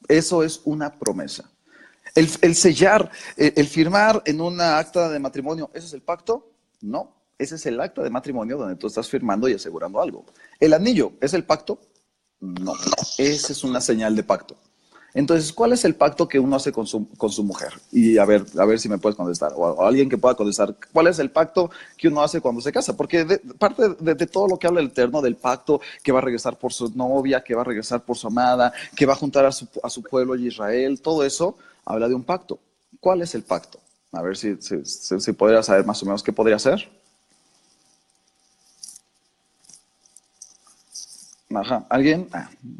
eso es una promesa. El sellar, el firmar en una acta de matrimonio, ¿ese es el pacto? No, ese es el acta de matrimonio donde tú estás firmando y asegurando algo. ¿El anillo es el pacto? No, esa es una señal de pacto. Entonces, ¿cuál es el pacto que uno hace con su mujer? Y a ver si me puedes contestar, o alguien que pueda contestar, ¿cuál es el pacto que uno hace cuando se casa? Porque parte de todo lo que habla el Eterno del pacto, que va a regresar por su novia, que va a regresar por su amada, que va a juntar a su pueblo y Israel, todo eso habla de un pacto. ¿Cuál es el pacto? A ver si podría saber más o menos qué podría ser. Ajá, ¿alguien?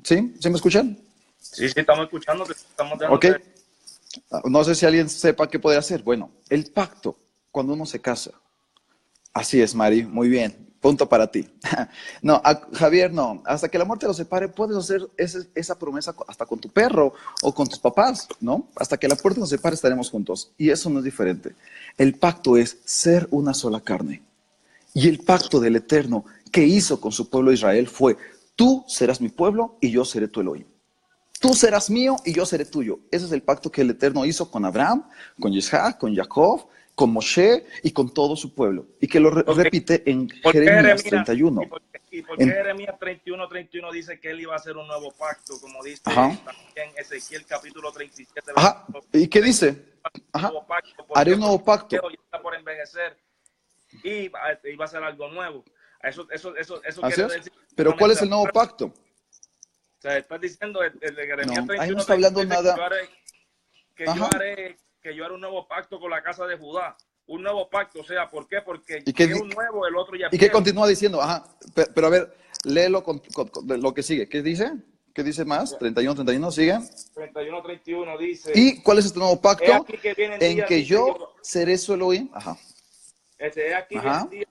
¿Sí? ¿Sí me escuchan? Sí, sí, estamos escuchando, estamos Ok. dándote. No sé si alguien sepa qué podría hacer. Bueno, el pacto, cuando uno se casa. Así es, Mari, muy bien. Punto para ti. No, Javier, no. Hasta que la muerte los separe, puedes hacer esa promesa hasta con tu perro o con tus papás, ¿no? Hasta que la muerte nos separe estaremos juntos. Y eso no es diferente. El pacto es ser una sola carne. Y el pacto del Eterno que hizo con su pueblo Israel fue, tú serás mi pueblo y yo seré tu Elohim. Tú serás mío y yo seré tuyo. Ese es el pacto que el Eterno hizo con Abraham, con Isaac, con Jacob, con Moshe y con todo su pueblo. Y que lo Okay. repite en ¿Por qué Jeremías Jeremías 31. y por qué En, Jeremías 31 dice que él iba a hacer un nuevo pacto, como ajá, dice también Ezequiel capítulo 37, ajá. versículo ¿Y qué 3, dice? un Ajá. nuevo pacto? ¿Por Haré qué? un Porque nuevo pacto. ya está por envejecer y va a hacer algo nuevo. Eso Así quiere es. decir Pero ¿cuál es solamente, el nuevo pacto? o sea, está diciendo el de Jeremías No, ahí no está 31, hablando dice nada. Ajá. que yo haré un nuevo pacto con la casa de Judá. Un nuevo pacto, o sea, ¿por qué? Porque ¿Y si qué, es un nuevo, el otro ya es y qué viejo. continúa diciendo? Ajá. Pero a ver, léelo con lo que sigue. ¿Qué dice? ¿Qué dice más? 31, sigue. 31 dice, ¿Y cuál es este nuevo he pacto? aquí que vienen En días, que dice yo Jehová. seré su Elohim. Ajá. He aquí vienen Ajá. días,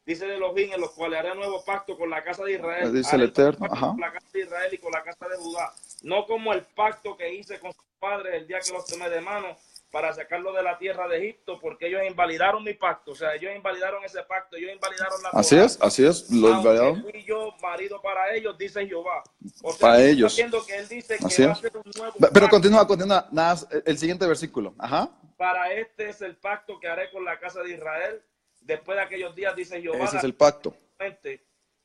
dice de Elohim, en los cuales haré un nuevo pacto con la casa de Israel. Dice el Haré un nuevo Eterno. pacto Ajá. con la casa de Israel y con la casa de Judá. No como el pacto que hice con sus padres el día que los tomé de mano para sacarlos de la tierra de Egipto, porque ellos invalidaron mi pacto. O sea, ellos invalidaron ese pacto, ellos invalidaron la Torá, Así es. Lo aunque invalidaron fui yo marido para ellos, dice Jehová. O sea, para aquí está ellos. viendo que él dice que Así va a es. ser un nuevo Pero pacto. continúa. Nada, el siguiente versículo. Ajá. Para este es el pacto que haré con la casa de Israel. Después de aquellos días, dice Jehová, Ese es el pacto.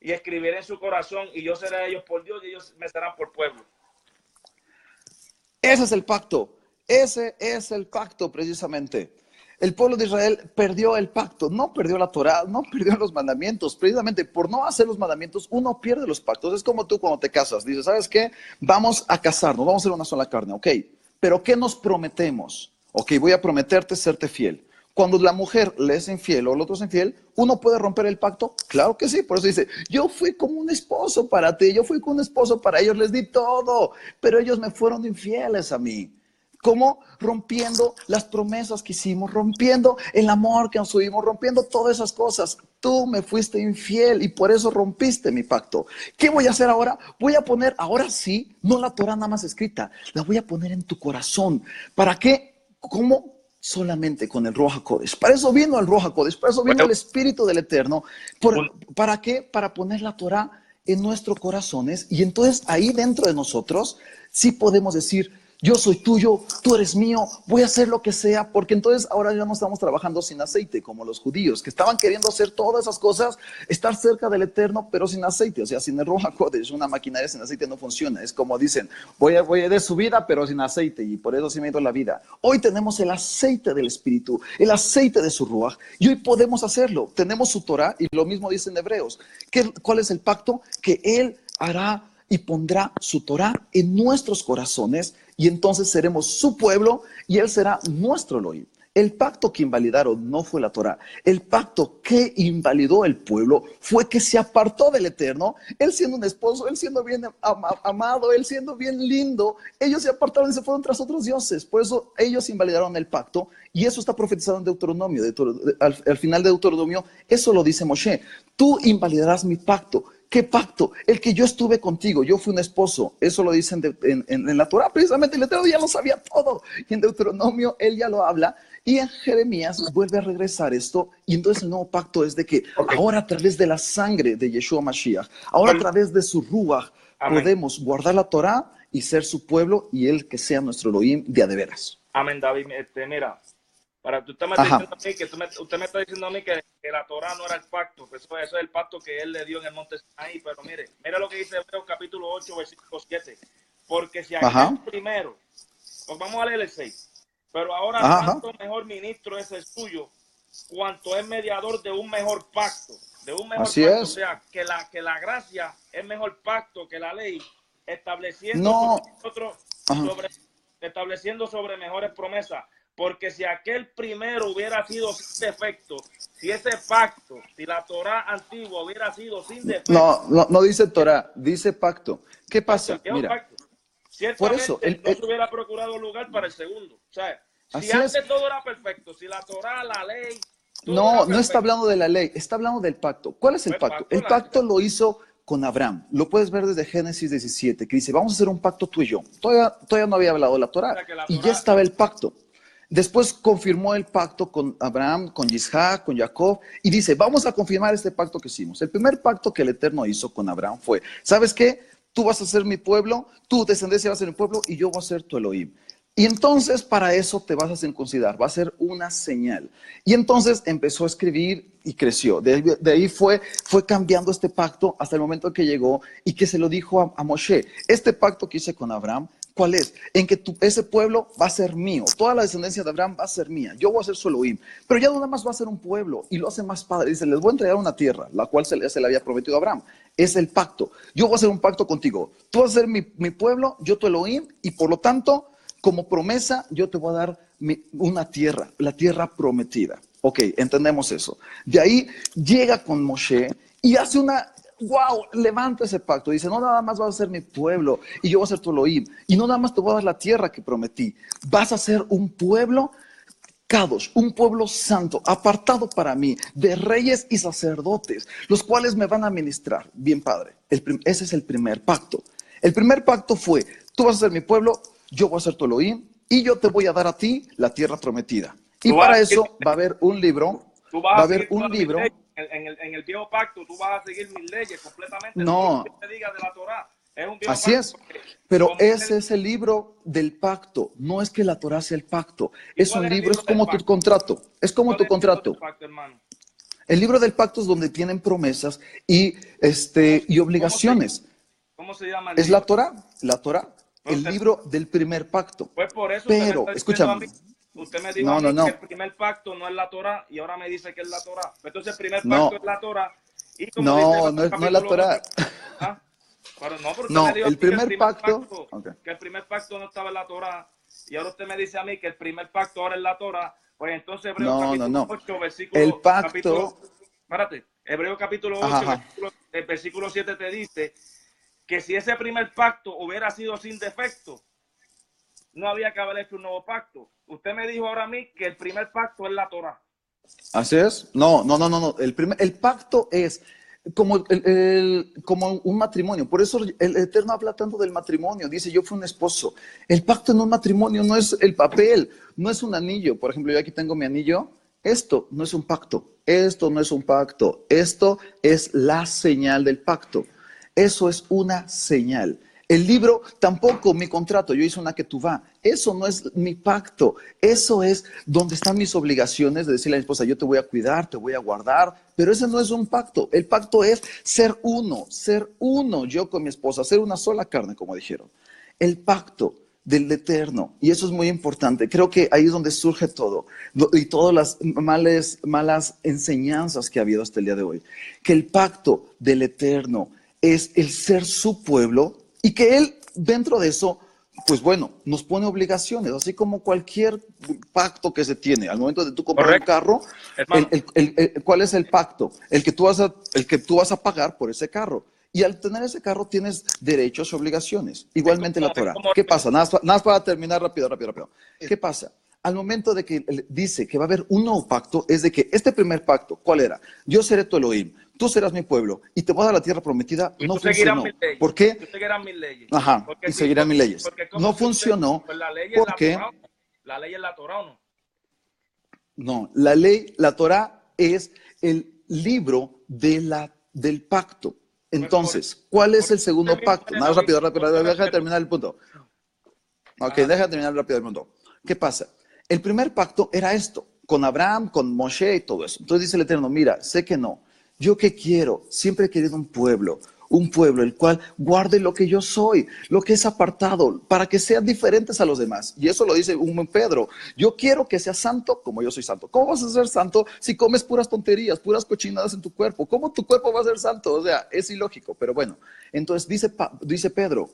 y escribiré en su corazón, y yo seré a ellos por Dios, y ellos me serán por pueblo. Ese es el pacto. Ese es el pacto precisamente. El pueblo de Israel perdió el pacto, no perdió la Torá, no perdió los mandamientos. Precisamente por no hacer los mandamientos, uno pierde los pactos. Es como tú cuando te casas. Dices, ¿sabes qué? Vamos a casarnos, vamos a ser una sola carne. Ok, pero ¿qué nos prometemos? Ok, voy a prometerte serte fiel. Cuando la mujer le es infiel o el otro es infiel, ¿uno puede romper el pacto? Claro que sí, por eso dice, yo fui como un esposo para ti, yo fui como un esposo para ellos, les di todo, pero ellos me fueron infieles a mí. ¿Cómo? Rompiendo las promesas que hicimos, rompiendo el amor que nos tuvimos, rompiendo todas esas cosas. tú me fuiste infiel y por eso rompiste mi pacto. ¿Qué voy a hacer ahora? Voy a poner, ahora sí, no la Torah nada más escrita, la voy a poner en tu corazón. ¿Para qué? ¿Cómo? Solamente con el Ruach HaKodesh. Para eso vino el Ruach HaKodesh, para eso vino el Espíritu del Eterno. ¿Para qué? Para poner la Torah en nuestros corazones, y entonces ahí dentro de nosotros sí podemos decir: yo soy tuyo, tú eres mío, voy a hacer lo que sea, porque entonces ahora ya no estamos trabajando sin aceite, como los judíos, que estaban queriendo hacer todas esas cosas, estar cerca del Eterno, pero sin aceite. O sea, sin el Ruach HaKodesh, una maquinaria sin aceite no funciona. Es como dicen: voy a de su vida, pero sin aceite, y por eso sí me ha ido la vida. Hoy tenemos el aceite del Espíritu, el aceite de su Ruach, y hoy podemos hacerlo. Tenemos su Torah, y lo mismo dice en Hebreos. ¿Cuál es el pacto? Que Él hará y pondrá su Torah en nuestros corazones, y entonces seremos su pueblo y Él será nuestro Elohim. El pacto que invalidaron no fue la Torah. El pacto que invalidó el pueblo fue que se apartó del Eterno. Él siendo un esposo, él siendo bien amado, él siendo bien lindo, ellos se apartaron y se fueron tras otros dioses. Por eso ellos invalidaron el pacto, y eso está profetizado en Deuteronomio. Al final de Deuteronomio, eso lo dice Moshe: tú invalidarás mi pacto. ¿Qué pacto? El que yo estuve contigo, yo fui un esposo. Eso lo dicen en la Torah. Precisamente el Eterno ya lo sabía todo. Y en Deuteronomio él ya lo habla. Y en Jeremías vuelve a regresar esto. Y entonces el nuevo pacto es de que ahora, a través de la sangre de Yeshua Mashiach, ahora a través de su Ruach, podemos guardar la Torah y ser su pueblo, y Él que sea nuestro Elohim de a de veras. Amén, David. Mira, usted me está diciendo a mí que usted me está diciendo a mí que la Torah no era el pacto, pues eso es el pacto que él le dio en el monte Sinaí. Pero mire lo que dice Hebreos capítulo 8, versículo 7. Porque si aquel primero, pues vamos a leer el 6. Pero ahora tanto mejor ministro es el suyo, cuanto es mediador de un mejor pacto. De un mejor Así pacto. es. O sea, que la gracia es mejor pacto que la ley, estableciendo estableciendo sobre mejores promesas. Porque si aquel primero hubiera sido sin defecto, si ese pacto, si la Torah antigua hubiera sido sin defecto. No dice Torah, dice pacto. ¿Qué pasa? Mira, pacto. Ciertamente por eso no se hubiera procurado lugar para el segundo. O sea, si antes todo era perfecto, si la Torah, la ley. No está hablando de la ley, está hablando del pacto. ¿Cuál es el pacto? El pacto lo hizo con Abraham. Lo puedes ver desde Génesis 17, que dice: vamos a hacer un pacto tú y yo. Todavía no había hablado la Torah, y ya estaba el pacto. Después confirmó el pacto con Abraham, con Isaac, con Jacob, y dice: vamos a confirmar este pacto que hicimos. El primer pacto que el Eterno hizo con Abraham fue: ¿sabes qué? Tú vas a ser mi pueblo, tu descendencia va a ser mi pueblo, y yo voy a ser tu Elohim. Y entonces para eso te vas a circuncidar, va a ser una señal. Y entonces empezó a escribir y creció. De ahí fue cambiando este pacto hasta el momento que llegó y que se lo dijo a Moshe: este pacto que hice con Abraham, ¿cuál es? En que ese pueblo va a ser mío, toda la descendencia de Abraham va a ser mía, yo voy a ser su Elohim. Pero ya no nada más va a ser un pueblo, y lo hace más padre. Dice: les voy a entregar una tierra, la cual se le había prometido a Abraham. Es el pacto. Yo voy a hacer un pacto contigo, tú vas a ser mi pueblo, yo tu Elohim, y por lo tanto, como promesa, yo te voy a dar una tierra, la tierra prometida. Ok, entendemos eso. De ahí llega con Moshe y hace wow, levanta ese pacto. Dice: no nada más vas a ser mi pueblo y yo voy a ser tu Elohim. Y no nada más te voy a dar la tierra que prometí. Vas a ser un pueblo Kadosh, un pueblo santo, apartado para mí, de reyes y sacerdotes, los cuales me van a ministrar. Bien, Padre, ese es el primer pacto. El primer pacto fue: tú vas a ser mi pueblo, yo voy a ser tu Elohim, y yo te voy a dar a ti la tierra prometida. Y para eso va a haber un libro. Va a haber un libro. En el viejo pacto tú vas a seguir mis leyes completamente. No. Todo lo que te diga de la Torah. Es un viejo Así pacto. es. Pero ese es el libro del pacto. No es que la Torah sea el pacto. Es un libro, es como tu contrato. Es como tu contrato. El libro del pacto es donde tienen promesas y obligaciones. ¿Cómo se llama? Es la Torah. La Torah. El libro del primer pacto. Pues por eso pero, escúchame. Usted me dijo a mí que el primer pacto no es la Torah, y ahora me dice que es la Torah. Entonces el primer pacto es la Torah. Y como no es la Torah. Pero usted me dijo el primer pacto, que el primer pacto no estaba en la Torah, y ahora usted me dice a mí que el primer pacto ahora es la Torah. Pues entonces Hebreos capítulo 8, versículo... El pacto... Hebreos capítulo 8, versículo 7 te dice que si ese primer pacto hubiera sido sin defecto, no había que haber hecho un nuevo pacto. Usted me dijo ahora a mí que el primer pacto es la Torah. ¿Así es? No. El pacto es como un matrimonio. Por eso el Eterno habla tanto del matrimonio. Dice, yo fui un esposo. El pacto en un matrimonio no es el papel, no es un anillo. Por ejemplo, yo aquí tengo mi anillo. Esto no es un pacto. Esto no es un pacto. Esto es la señal del pacto. Eso es una señal. El libro tampoco, mi contrato, yo hice una ketubá. Eso no es mi pacto. Eso es donde están mis obligaciones de decirle a mi esposa, yo te voy a cuidar, te voy a guardar. Pero ese no es un pacto. El pacto es ser uno, yo con mi esposa, ser una sola carne, como dijeron. El pacto del Eterno. Y eso es muy importante. Creo que ahí es donde surge todo. Y todas las malas enseñanzas que ha habido hasta el día de hoy. Que el pacto del Eterno es el ser su pueblo y que Él, dentro de eso, pues bueno, nos pone obligaciones, así como cualquier pacto que se tiene. Al momento de tú comprar Correcto, un carro, hermano. ¿cuál es el pacto? El que tú vas a pagar por ese carro. Y al tener ese carro tienes derechos y obligaciones. Es Igualmente la es Torah. como ¿Qué pasa? Nada más para terminar rápido. ¿Qué pasa? Al momento de que dice que va a haber un nuevo pacto, es de que este primer pacto, ¿cuál era? Yo seré tu Elohim, tú serás mi pueblo y te voy a dar la tierra prometida. y No tú seguirás funcionó. mis leyes. ¿Por Y tú qué? seguirás mis leyes. Ajá, Porque y sí, seguirán mis leyes. porque ¿cómo No que usted? funcionó Pues la ley es la porque, Torah. La ley es la Torah, ¿o no? no, la ley, la Torah es el libro del pacto. Pues Entonces, ¿cuál es el usted segundo mismo pacto? es Nada, Elohim. rápido, deja de terminar el punto. Ok, Ajá. deja de terminar rápido el punto. ¿Qué pasa? El primer pacto era esto, con Abraham, con Moshe y todo eso. Entonces dice el Eterno, mira, sé que no. Yo que quiero, siempre he querido un pueblo el cual guarde lo que yo soy, lo que es apartado, para que sean diferentes a los demás. Y eso lo dice un Pedro. Yo quiero que seas santo como yo soy santo. ¿Cómo vas a ser santo si comes puras tonterías, puras cochinadas en tu cuerpo? ¿Cómo tu cuerpo va a ser santo? O sea, es ilógico, pero bueno. Entonces dice Pedro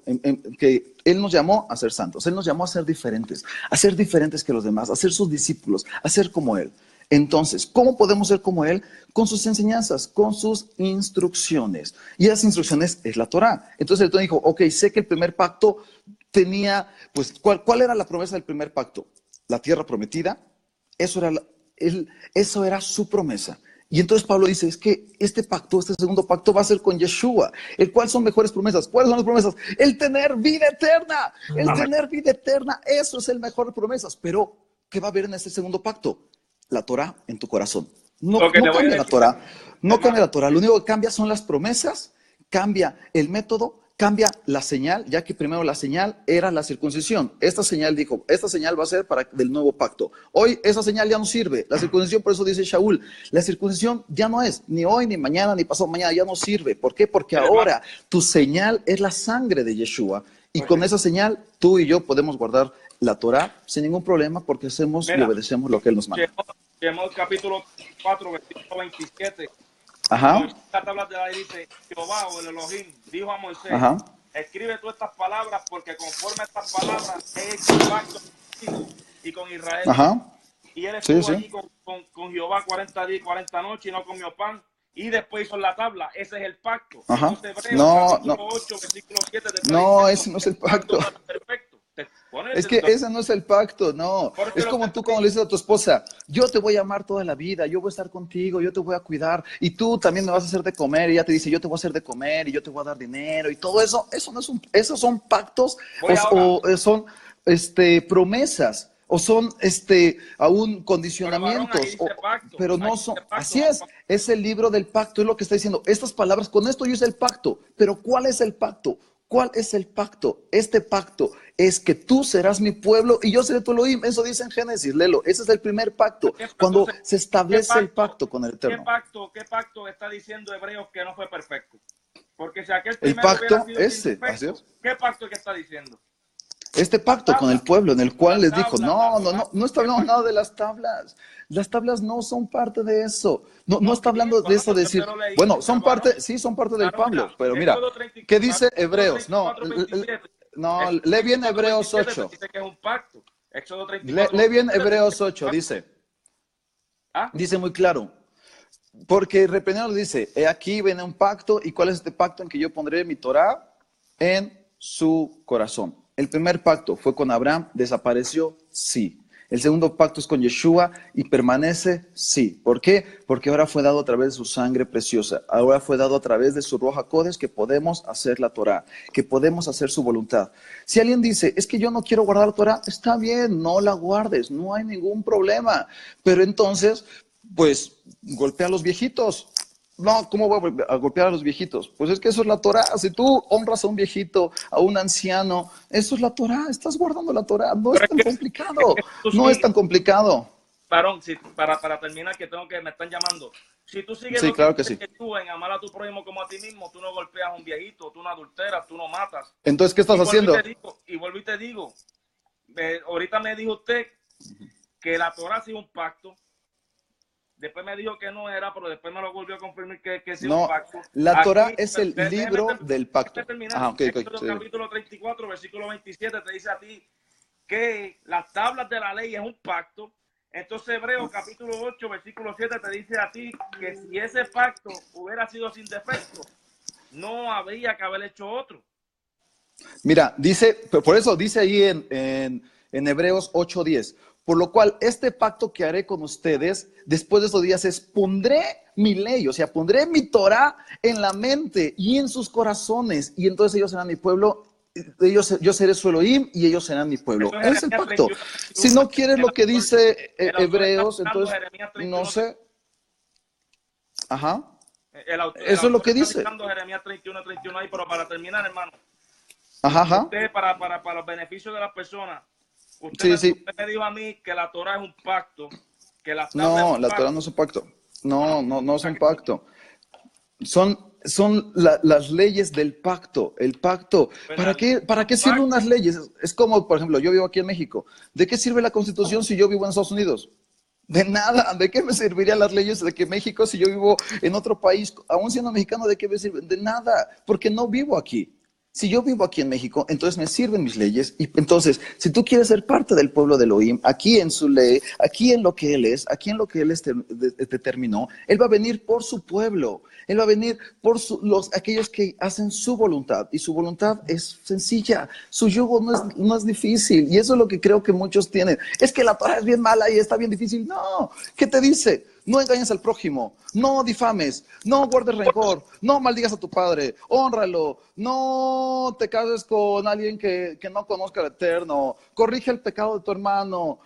que Él nos llamó a ser santos, Él nos llamó a ser diferentes que los demás, a ser sus discípulos, a ser como Él. Entonces, ¿cómo podemos ser como Él? Con sus enseñanzas, con sus instrucciones. Y esas instrucciones es la Torah. Entonces el Eterno dijo, ok, sé que el primer pacto tenía, pues, ¿cuál era la promesa del primer pacto? La tierra prometida. Eso era, eso era su promesa. Y entonces Pablo dice, es que este pacto, este segundo pacto va a ser con Yeshua, el cual son mejores promesas. ¿Cuáles son las promesas? El tener vida eterna, eso es el mejor de promesas. Pero, ¿qué va a haber en este segundo pacto? La Torah en tu corazón. No, Lo que no le voy a cambia la decir, Torah, no cambia hermano, la Torah. Lo único que cambia son las promesas, cambia el método, cambia la señal, ya que primero la señal era la circuncisión. Esta señal dijo, esta señal va a ser para del nuevo pacto. Hoy esa señal ya no sirve. La circuncisión, por eso dice Shaul, la circuncisión ya no es, ni hoy, ni mañana, ni pasado mañana, ya no sirve. ¿Por qué? Porque hermano, ahora tu señal es la sangre de Yeshua. Y con correcto. esa señal, tú y yo podemos guardar la Torah sin ningún problema porque hacemos y Mira, obedecemos lo que Él nos manda. Shemot capítulo 4, versículo 27. Ajá, Moisés, la tabla de la ley dice, Jehová o el Elohim dijo a Moisés, ajá, escribe tú estas palabras porque conforme a estas palabras he hecho pacto contigo y con Israel. ajá. Y él Sí, estuvo sí. allí con Jehová 40 días y 40 noches y no comió pan. Y después hizo la tabla. Ese es el pacto. Ajá. Entonces Hebreos No, capítulo no. 8, versículo 7 te está No, diciendo ese no es que el el pacto pacto. no era perfecto. Es que ese no es el pacto, no. Porque Es lo que como te tú cuando le dices a tu esposa, yo te voy a amar toda la vida, yo voy a estar contigo, yo te voy a cuidar y tú también me vas a hacer de comer y ella te dice, yo te voy a hacer de comer y yo te voy a dar dinero y todo eso, eso no es esos son pactos voy ahora. son promesas o son aún Pero varón, ahí condicionamientos, dice pacto. pero Ahí no son, dice pacto. así No, es el libro del pacto, es lo que está diciendo. Estas palabras, con esto yo hice el pacto, pero ¿cuál es el pacto? ¿Cuál es el pacto? Este pacto es que tú serás mi pueblo y yo seré tu Elohim. Eso dice en Génesis, léelo. Ese es el primer pacto, cuando entonces, se ¿qué establece el pacto, pacto con el Eterno. qué pacto está diciendo Hebreos que no fue perfecto? Porque si aquel El primero hubiera pacto sido ese, así imperfecto, es. ¿qué pacto es que está diciendo? Este La pacto con el tabla, pueblo en el cual la les dijo, tabla, la Torah, no está ¿qué hablando pacto? nada de las tablas. Las tablas no son parte de eso. No No, está sí, hablando de bueno, eso de yo te decir, lo leí, bueno, son varón, parte, sí, son parte del varón, Pablo, mira, pero mira, ¿qué dice Éxodo Hebreos? No, 34, 27, no, Éxodo lee bien 34, Hebreos 27 te 8. dice que es un pacto. Éxodo Lee 34, bien 27 te dice que Hebreos es un 8, pacto. dice. ¿Ah? Dice muy claro, porque primero dice, he aquí viene un pacto, ¿y cuál es este pacto en que yo pondré mi Torah en su corazón? El primer pacto fue con Abraham, desapareció, sí. El segundo pacto es con Yeshua y permanece, sí. ¿Por qué? Porque ahora fue dado a través de su sangre preciosa. Ahora fue dado a través de su Ruach HaKodesh que podemos hacer la Torah, que podemos hacer su voluntad. Si alguien dice, es que yo no quiero guardar la Torah, está bien, no la guardes, no hay ningún problema. Pero entonces, pues, golpea a los viejitos. No, ¿cómo voy a golpear a los viejitos? Pues es que eso es la Torah. Si tú honras a un viejito, a un anciano, eso es la Torah. Estás guardando la Torah. No es Pero tan complicado. No es tan complicado. Varón, para terminar, me están llamando. Si tú sigues Sí, lo claro que sí. que tú en amar a tu prójimo como a ti mismo, tú no golpeas a un viejito, tú no adulteras, tú no matas. Entonces, ¿qué estás haciendo? Y vuelvo y te digo, ahorita me dijo usted que la Torah ha sido un pacto. Después me dijo que no era, pero después me lo volvió a confirmar que sí No, un pacto. la Torah Aquí, es el libro del pacto. Ajá, Okay, sí. Capítulo 34, versículo 27, te dice a ti que las tablas de la ley es un pacto. Entonces Hebreos capítulo 8, versículo 7 te dice a ti que si ese pacto hubiera sido sin defecto, no habría que haber hecho otro. Mira, dice, por eso dice ahí en Hebreos 8:10, por lo cual este pacto que haré con ustedes después de esos días es, pondré mi ley, o sea, pondré mi Torah en la mente y en sus corazones, y entonces ellos serán mi pueblo, yo seré su Elohim y ellos serán mi pueblo. Ese es el pacto. Si no quieres lo que dice Hebreos, entonces, no sé. Ajá. Eso es lo que dice. Jeremías 31 ahí, pero para terminar, hermano. Ajá. Usted, para los beneficios de las personas, usted me dijo a mí que la Torah es un pacto. Que la Torah no es un pacto. No es un pacto. Son las leyes del pacto. El pacto. ¿Para qué sirven unas leyes? Es como, por ejemplo, yo vivo aquí en México. ¿De qué sirve la Constitución si yo vivo en Estados Unidos? De nada. ¿De qué me servirían las leyes de que México si yo vivo en otro país? Aún siendo mexicano, ¿de qué me sirven? De nada. Porque no vivo aquí. Si yo vivo aquí en México, entonces me sirven mis leyes. Y entonces, si tú quieres ser parte del pueblo de Elohim, aquí en su ley, aquí en lo que Él es, aquí en lo que Él determinó, Él va a venir por su pueblo. Él va a venir por aquellos que hacen su voluntad. Y su voluntad es sencilla. Su yugo no es difícil. Y eso es lo que creo que muchos tienen. Es que la Torah es bien mala y está bien difícil. No. ¿Qué te dice? No engañes al prójimo, no difames, no guardes rencor, no maldigas a tu padre, hónralo, no te cases con alguien que no conozca al Eterno, corrige el pecado de tu hermano,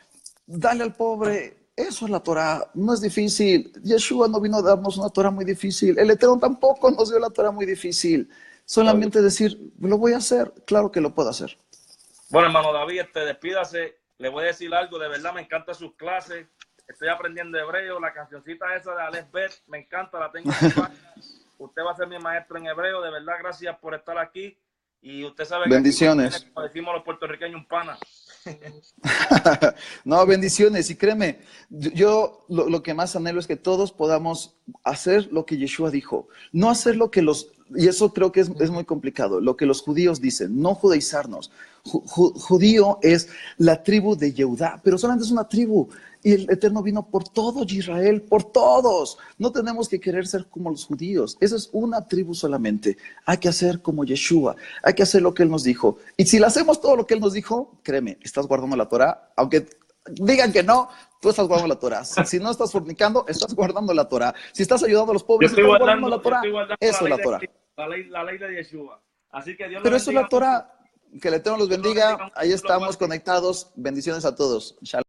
dale al pobre. Eso es la Torah, no es difícil. Yeshua no vino a darnos una Torah muy difícil, el Eterno tampoco nos dio la Torah muy difícil. Solamente decir, lo voy a hacer, claro que lo puedo hacer. Bueno, hermano David, despídase, le voy a decir algo, de verdad me encantan sus clases. Estoy aprendiendo hebreo, la cancioncita esa de Aleph Bet, me encanta, la tengo en mi página. Usted va a ser mi maestro en hebreo, de verdad, gracias por estar aquí. Y usted sabe bendiciones. Que como decimos los puertorriqueños, un pana. No, bendiciones. Y créeme, yo lo que más anhelo es que todos podamos hacer lo que Yeshua dijo. No hacer lo que y eso creo que es muy complicado, lo que los judíos dicen, no judaizarnos. Judío es la tribu de Yehudá, pero solamente es una tribu. Y el Eterno vino por todo Israel, por todos. No tenemos que querer ser como los judíos. Esa es una tribu solamente. Hay que hacer como Yeshua. Hay que hacer lo que Él nos dijo. Y si le hacemos todo lo que Él nos dijo, créeme, estás guardando la Torah. Aunque digan que no, tú estás guardando la Torah. Si no estás fornicando, estás guardando la Torah. Si estás ayudando a los pobres, estás guardando la Torah. Eso es la Torah. La ley de Yeshua. Así que Dios Pero eso es la Torah. Que el Eterno los bendiga. Ahí estamos conectados. Bendiciones a todos. Shalom.